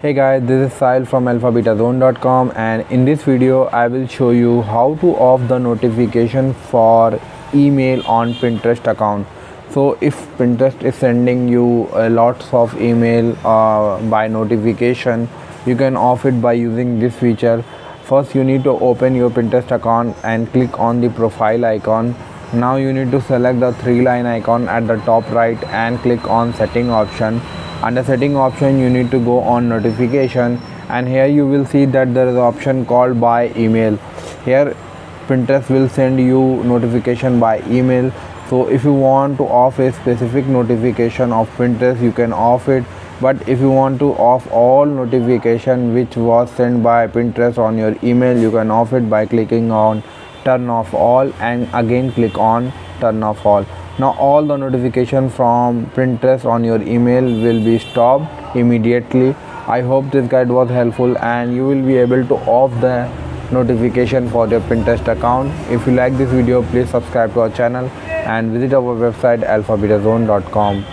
Hey guys, this is Sahil from alphabetazone.com, and in this video I will show you how to off the notification for email on Pinterest account. So if Pinterest is sending you lots of email by notification, you can off it by using this feature. First you need to open your Pinterest account and click on the profile icon. Now you need to select the three line icon at the top right and click on setting option. Under setting option you need to go on notification, and here you will see that there is an option called by email. Here Pinterest will send you notification by email. So if you want to off a specific notification of Pinterest, you can off it. But if you want to off all notification which was sent by Pinterest on your email, you can off it by clicking on turn off all and again click on turn off all. Now all the notification from Pinterest on your email will be stopped immediately. I hope this guide was helpful and you will be able to off the notification for your Pinterest account. If you like this video, please subscribe to our channel and visit our website alphabetazone.com.